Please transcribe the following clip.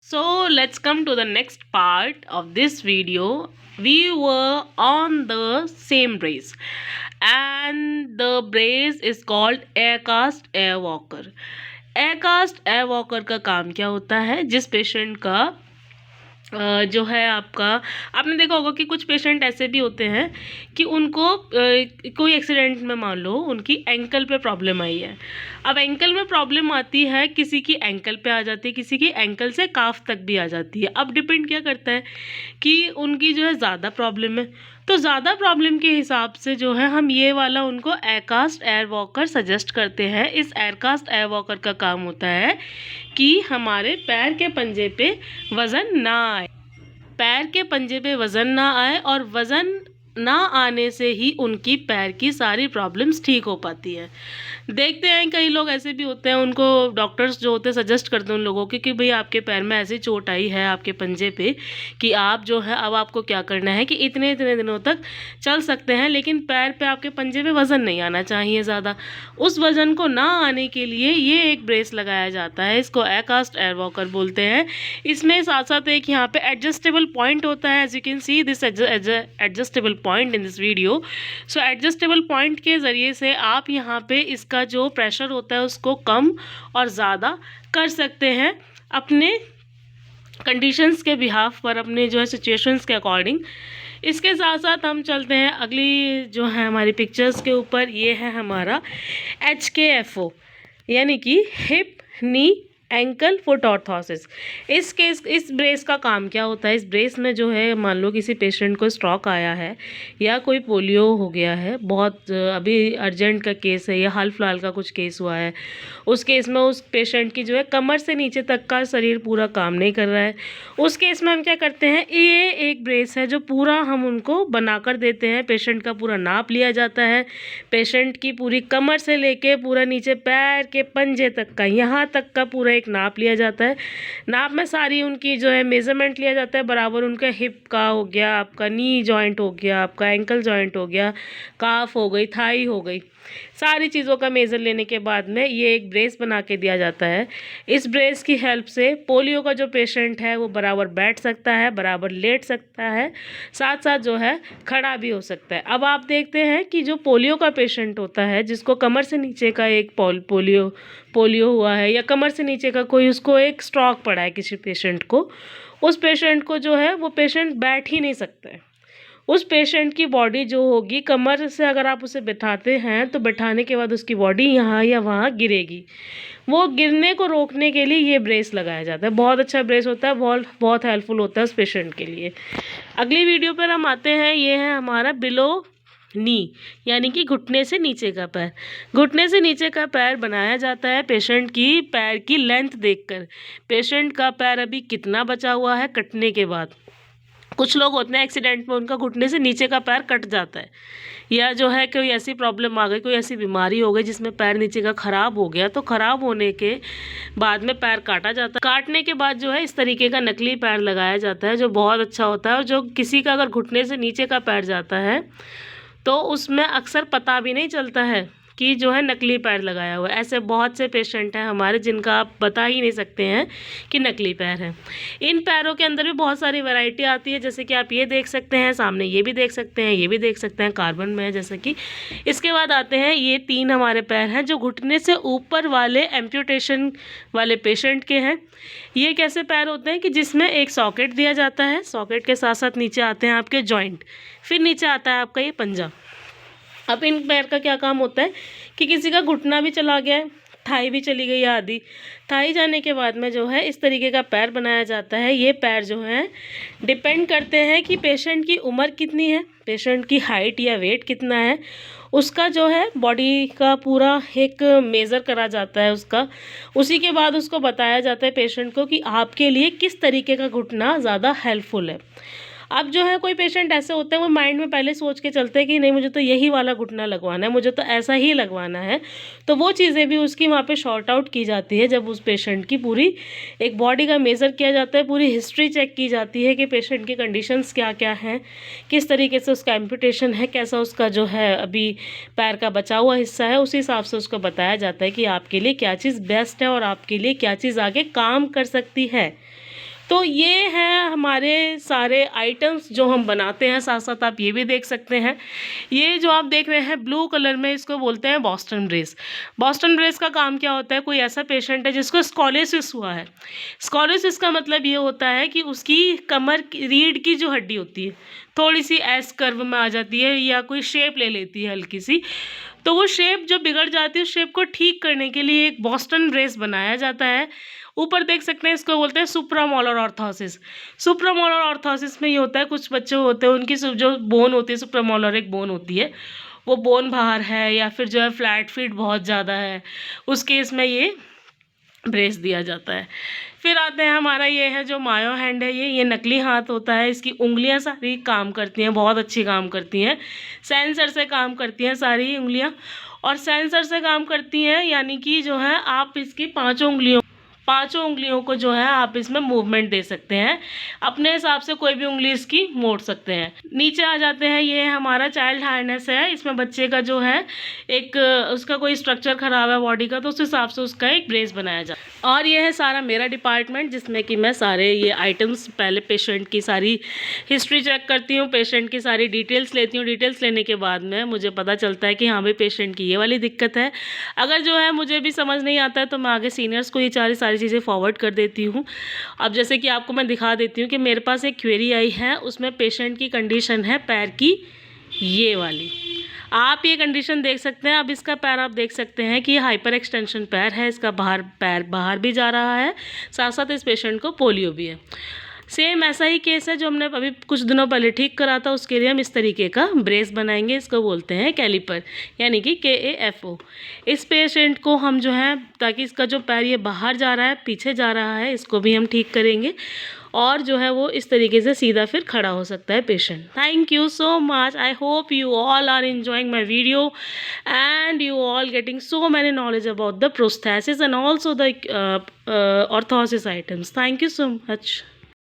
So let's come to the next part of this video. We were on the same brace, and the brace is called Aircast Airwalker. Aircast Airwalker का काम क्या होता है? जिस patient का जो है आपका, आपने देखा होगा कि कुछ पेशेंट ऐसे भी होते हैं कि उनको कोई एक्सीडेंट में मान लो उनकी एंकल पे प्रॉब्लम आई है। अब एंकल में प्रॉब्लम आती है, किसी की एंकल पे आ जाती है, किसी की एंकल से काफ तक भी आ जाती है। अब डिपेंड क्या करता है कि उनकी जो है ज़्यादा प्रॉब्लम है, तो ज़्यादा प्रॉब्लम के हिसाब से जो है हम ये वाला उनको एयरकास्ट एयर वॉकर सजेस्ट करते हैं। इस एयरकास्ट एयर वॉकर का काम होता है कि हमारे पैर के पंजे पे वज़न ना आए, पैर के पंजे पे वज़न ना आए, और वज़न ना आने से ही उनकी पैर की सारी प्रॉब्लम्स ठीक हो पाती है। देखते हैं कई लोग ऐसे भी होते हैं, उनको डॉक्टर्स जो होते हैं सजेस्ट करते हैं उन लोगों के कि भाई आपके पैर में ऐसी चोट आई है आपके पंजे पे कि आप जो है अब आपको क्या करना है कि इतने इतने दिनों तक चल सकते हैं, लेकिन पैर पे आपके पंजे पे वज़न नहीं आना चाहिए ज़्यादा। उस वज़न को ना आने के लिए ये एक ब्रेस लगाया जाता है, इसको एयरकास्ट एयर वॉकर बोलते हैं। इसमें साथ साथ एक यहाँ पे एडजस्टेबल पॉइंट होता है। As you can see this adjustable point in this video. So adjustable point के ज़रिए से आप यहाँ पे इसका जो प्रेशर होता है उसको कम और ज़्यादा कर सकते हैं अपने कंडीशंस के बिहाफ पर, अपने जो है सिचुएशंस के अकॉर्डिंग। इसके साथ साथ हम चलते हैं अगली जो है हमारी पिक्चर्स के ऊपर। ये है हमारा HKFO यानी कि हिप नी एंकल फुट ऑर्थोसिस। इस ब्रेस का काम क्या होता है? इस ब्रेस में जो है मान लो किसी पेशेंट को स्ट्रोक आया है या कोई पोलियो हो गया है, बहुत अभी अर्जेंट का केस है या हाल फिलहाल का कुछ केस हुआ है, उस केस में उस पेशेंट की जो है कमर से नीचे तक का शरीर पूरा काम नहीं कर रहा है। उस केस में हम क्या करते हैं, ये एक ब्रेस है जो पूरा हम उनको बनाकर देते हैं। पेशेंट का पूरा नाप लिया जाता है, पेशेंट की पूरी कमर से लेके पूरा नीचे पैर के पंजे तक का, यहाँ तक का पूरा एक नाप लिया जाता है। नाप में सारी उनकी जो है मेजरमेंट लिया जाता है, बराबर उनका हिप का हो गया, आपका नी जॉइंट हो गया, आपका एंकल जॉइंट हो गया, काफ हो गई, थाई हो गई, सारी चीज़ों का मेज़र लेने के बाद में ये एक ब्रेस बना के दिया जाता है। इस ब्रेस की हेल्प से पोलियो का जो पेशेंट है वो बराबर बैठ सकता है, बराबर लेट सकता है, साथ साथ जो है खड़ा भी हो सकता है। अब आप देखते हैं कि जो पोलियो का पेशेंट होता है, जिसको कमर से नीचे का एक पोलियो हुआ है या कमर से नीचे का कोई उसको एक स्ट्रोक पड़ा है किसी पेशेंट को, उस पेशेंट को जो है वो पेशेंट बैठ ही नहीं सकता है। उस पेशेंट की बॉडी जो होगी, कमर से अगर आप उसे बिठाते हैं तो बिठाने के बाद उसकी बॉडी यहाँ या वहाँ गिरेगी। वो गिरने को रोकने के लिए ये ब्रेस लगाया जाता है। बहुत अच्छा ब्रेस होता है, बहुत बहुत हेल्पफुल होता है उस पेशेंट के लिए। अगली वीडियो पर हम आते हैं, ये है हमारा बिलो नी यानी कि घुटने से नीचे का पैर। घुटने से नीचे का पैर बनाया जाता है पेशेंट की पैर की लेंथ देखकर, पेशेंट का पैर अभी कितना बचा हुआ है कटने के बाद। कुछ लोग होते हैं एक्सीडेंट में उनका घुटने से नीचे का पैर कट जाता है, या जो है कोई ऐसी प्रॉब्लम आ गई, कोई ऐसी बीमारी हो गई जिसमें पैर नीचे का ख़राब हो गया, तो ख़राब होने के बाद में पैर काटा जाता है। काटने के बाद जो है इस तरीके का नकली पैर लगाया जाता है जो बहुत अच्छा होता है। और जो किसी का अगर घुटने से नीचे का पैर जाता है तो उसमें अक्सर पता भी नहीं चलता है कि जो है नकली पैर लगाया हुआ है। ऐसे बहुत से पेशेंट हैं हमारे जिनका आप बता ही नहीं सकते हैं कि नकली पैर है। इन पैरों के अंदर भी बहुत सारी वैरायटी आती है, जैसे कि आप ये देख सकते हैं सामने, ये भी देख सकते हैं, ये भी देख सकते हैं, कार्बन में है जैसे कि। इसके बाद आते हैं ये 3 हमारे पैर हैं जो घुटने से ऊपर वाले एम्प्यूटेशन वाले पेशेंट के हैं। ये कैसे पैर होते हैं कि जिसमें एक सॉकेट दिया जाता है, सॉकेट के साथ साथ नीचे आते हैं आपके जॉइंट, फिर नीचे आता है आपका ये पंजा। अब इन पैर का क्या काम होता है कि किसी का घुटना भी चला गया है, थाई भी चली गई है आधी, थाई जाने के बाद में जो है इस तरीके का पैर बनाया जाता है। ये पैर जो है डिपेंड करते हैं कि पेशेंट की उम्र कितनी है, पेशेंट की हाइट या वेट कितना है, उसका जो है बॉडी का पूरा एक मेज़र करा जाता है उसका। उसी के बाद उसको बताया जाता है पेशेंट को कि आपके लिए किस तरीके का घुटना ज़्यादा हेल्पफुल है। अब जो है कोई पेशेंट ऐसे होते हैं वो माइंड में पहले सोच के चलते हैं कि नहीं मुझे तो यही वाला घुटना लगवाना है, मुझे तो ऐसा ही लगवाना है, तो वो चीज़ें भी उसकी वहाँ पे शॉर्ट आउट की जाती है। जब उस पेशेंट की पूरी एक बॉडी का मेज़र किया जाता है, पूरी हिस्ट्री चेक की जाती है कि पेशेंट की कंडीशंस क्या क्या हैं, किस तरीके से उसका एम्पुटेशन है, कैसा उसका जो है अभी पैर का बचा हुआ हिस्सा है, उसी हिसाब से उसको बताया जाता है कि आपके लिए क्या चीज़ बेस्ट है और आपके लिए क्या चीज़ आगे काम कर सकती है। तो ये हैं हमारे सारे आइटम्स जो हम बनाते हैं। साथ साथ आप ये भी देख सकते हैं, ये जो आप देख रहे हैं ब्लू कलर में, इसको बोलते हैं बॉस्टन ब्रेस। बॉस्टन ब्रेस का काम क्या होता है, कोई ऐसा पेशेंट है जिसको स्कॉलियोसिस हुआ है। स्कॉलियोसिस का मतलब ये होता है कि उसकी कमर की रीढ़ की जो हड्डी होती है थोड़ी सी एस कर्व में आ जाती है या कोई शेप ले लेती है हल्की सी, तो वो शेप जो बिगड़ जाती है उस शेप को ठीक करने के लिए एक बॉस्टन ब्रेस बनाया जाता है। ऊपर देख सकते हैं, इसको बोलते हैं सुप्रामोलर ऑर्थोसिस। सुप्रामोलर ऑर्थोसिस में ये होता है, कुछ बच्चे होते हैं उनकी जो बोन होती है, सुप्रामोलर एक बोन होती है, वो बोन बाहर है या फिर जो है फ्लैट फीट बहुत ज़्यादा है, उस केस में ये ब्रेस दिया जाता है। फिर आते हैं हमारा ये है जो मायो हैंड है, ये नकली हाथ होता है। इसकी उंगलियां सारी काम करती हैं, बहुत अच्छी काम करती हैं, सेंसर से काम करती हैं सारी उंगलियां। और सेंसर से काम करती हैं यानी कि जो है आप इसकी पांचों उंगलियों को जो है आप इसमें मूवमेंट दे सकते हैं, अपने हिसाब से कोई भी उंगली इसकी मोड़ सकते हैं। नीचे आ जाते हैं, ये हमारा चाइल्ड हार्नेस है। इसमें बच्चे का जो है एक उसका कोई स्ट्रक्चर खराब है बॉडी का, तो उस हिसाब से उसका एक ब्रेस बनाया जाता है। और ये है सारा मेरा डिपार्टमेंट, जिसमें कि मैं सारे ये आइटम्स, पहले पेशेंट की सारी हिस्ट्री चेक करती हूँ, पेशेंट की सारी डिटेल्स लेती हूँ। डिटेल्स लेने के बाद में मुझे पता चलता है कि हाँ भाई पेशेंट की ये वाली दिक्कत है। अगर जो है मुझे भी समझ नहीं आता है तो मैं आगे सीनियर्स को ये सारी चीज़ें फॉरवर्ड कर देती हूँ। अब जैसे कि आपको मैं दिखा देती हूँ कि मेरे पास एक क्वेरी आई है, उसमें पेशेंट की कंडीशन है पैर की ये वाली, आप ये कंडीशन देख सकते हैं। अब इसका पैर आप देख सकते हैं कि हाइपर एक्सटेंशन पैर है, इसका पैर बाहर भी जा रहा है, साथ साथ इस पेशेंट को पोलियो भी है। सेम ऐसा ही केस है जो हमने अभी कुछ दिनों पहले ठीक करा था, उसके लिए हम इस तरीके का ब्रेस बनाएंगे। इसको बोलते हैं कैलिपर, यानी कि KAFO। इस पेशेंट को हम जो है, ताकि इसका जो पैर ये बाहर जा रहा है, पीछे जा रहा है, इसको भी हम ठीक करेंगे और जो है वो इस तरीके से सीधा फिर खड़ा हो सकता है patient. Thank you so much. I hope you all are enjoying my video and you all getting so many knowledge about the prosthesis and also the orthosis items. Thank you so much.